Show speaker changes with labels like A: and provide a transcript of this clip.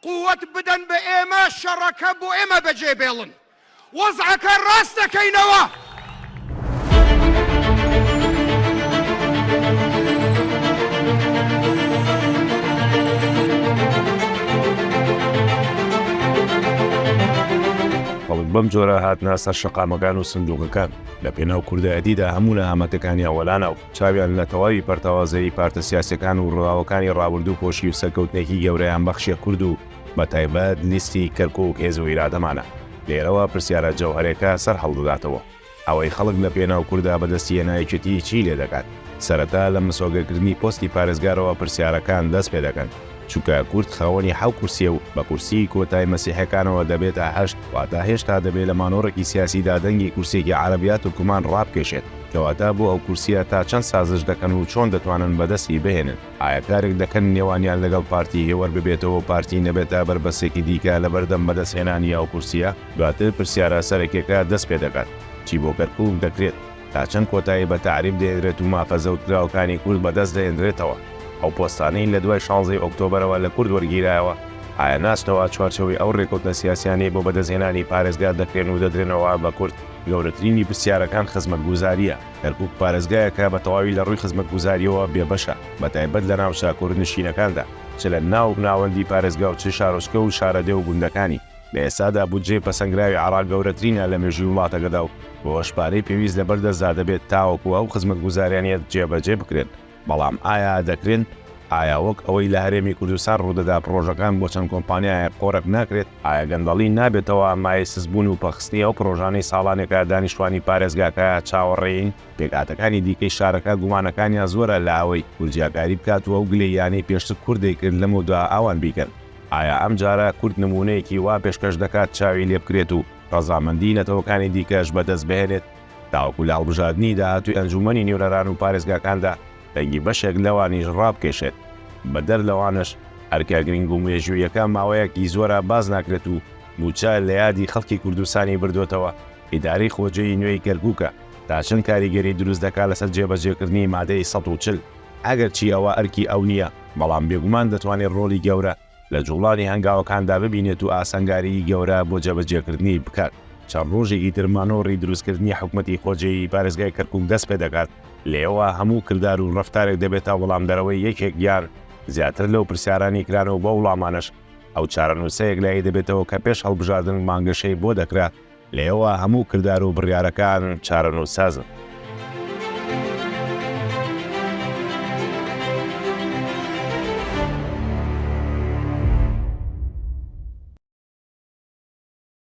A: قوة بدن بإيما شركب وإيما بجيبيلن وضعك الراس كينوا
B: بەم جۆرە هاتنە سەر شەقامەکان و سندووقەکان لە پێناو کوردایەتیدا هەموو لە هەمەتەکانی ئەوەلانە و چاویان لە تەواوی پەرتەوازەی پارتە سیاسیەکان و ڕاوەکانی ڕابردوو پۆشی و سەرکەوتنێکی گەورەیان بەخشیە کورد و بەتایبەت لیستی کەرکووک هێز و ئیرادەمانە. لێرەوە پرسیارە جەوهەرێکە سەر هەڵدەداتەوە ئەوەی خەڵک لە پێناو کووردا بەدەستی هێنایەتی چی لێ دەکات. سەرەتا لە مسۆگەکردنی پۆستی پارێزگارەوە پرسیارەکان دەست پێ دەکەن چونکە کورد خاوەنی حەو کورسیە و بە کورسی کۆتای مەسیحەکانەوە دەبێتە هەشت واتە هێشتا دەبێت لە مانۆڕێکی سیاسیدا دەنگی کورسێکی عەرەبیات و کومان ڕابکێشێت کەواتە بۆ ئەو کورسیە تا چەند سازش دەکەن و چۆن دەتوانن بەدەستی بهێنن. ئایا کارێک دەکەن نێوانیان لەگەڵ پارتی هێوەر ببێتەوە پارتی نەبێتە بەربەسێکی دیکە لە بەردەم بەدەستهێنانی ئەو کورسیە. دواتر پرسیارە سەرەکیەکە دەست پێ دەکات چی بۆ کەرکووک دەکرێت تا چەند کۆتایی بە تعریب دێنرێت و مافەزە و کراوەکانی کورد بەدەست دەهێنرێتەوە. ئەو پۆستانەی لە دوای 16 ئۆکتۆبرەوە لە کورد وەرگیرایەوە ئایا ناستەوە چوارچەوەی ئەو ڕێکوتنە سیاسیانەی بۆ بەدەستهێنانی پارێزگار دەکرێن و دەدرێنەوە بە کورد. گەورەترینی پرسیارەکان خزمەتگوزاریە. کەرکووک پارێزگایەکە بە تەواوی لە ڕووی خزمەتگوزاریەوە بێبەشە بەتایبەت لە ناو شاکوردنشینەکاندا چ لە ناو ناوەندی پارێزگا و چ شارۆچکە و شارەدێ و گوندەکانی. لە ئێستادا بودجێ پەسەنگراوی عێراق گەورەترینە لە مێژووی وڵاتەکەدا و بۆ شپارەی پێویست لەبەردەستدا دەبێت تاوەکو ئەو خزمەتگوزاریانیەت جێبەجێ بکرێن. بەڵام ئایا دەکرێن؟ ئایا وەک ئەوەی لە هەرێمی کوردستان ڕوودەدا پرۆژەکان بۆ چەند کۆمپانیایە قۆرەک ناکرێت؟ ئایا گەندەڵی نابێتەوە مای سزبوون و پەخستنی ئەو پرۆژانەی ساڵانێکە دانیشتوانی پارێزگاکە چاوەڕێین؟ پێکاتەکانی دیکەی شارەکە گومانەکانیان زۆرە لە ئەوەی کورجیاکاری بکات و ئەو گلەییانەی پێشتر کوردی کرد لەمەودا ئاوان بیکەن. ئایا ئەم جارە کورد نمونەیەکی وا پێشکەش دەکات چاوی لێ بکرێت و ڕەزامەندی نەتەوەکانی دیکەش بەدەست بهێنێت؟ تاوەکو لە هەڵبژاردننی داهاتووی ئەنجومەنی نێورەران و پارێزگاکاندا دەنگی بەشێک لەوانیش ڕابکێشێت. بەدەر لەوانش هەرکە گرنگ و مێژوویەکە ماوەیەکی زۆرە باز ناکرێت و موچە لە یادی خەڵکی کوردستانی بردوێتەوە. ئیدارەی خۆجێی نوێی کەرکووکە تا چەند کاریگەری دروست دەکات لەسەر جێبەجێکردنی مادەی 140. ئەگەر چی ئەوە ئەرکی ئەو نییە بەڵام بێگومان دەتوانێت ڕۆلی گەورە لە جوڵانی هەنگاوەکاندا ببینێت و ئاسەنگاری گەورە بۆ جێبەجێکردنی بکات. چەند ڕۆژێکی تر مانۆڕی دروستکردنی حکوومەتی خۆجێی پارێزگای کەرکووک دەست پێ دەکات. لێەوە هەموو کردار و ڕەفتارێک دەبێتە وەڵامدەرەوەی یەکێک یان زیاتر لەو پرسیارانی کرانەوە بە وڵامانش ئەو چارەنووسەیەک لای دەبێتەوە کە پێش هەڵبژاردن مانگەشەی بۆ دەکرات. لێەوە هەموو کردار و بڕیارەکان چارەنووسازن.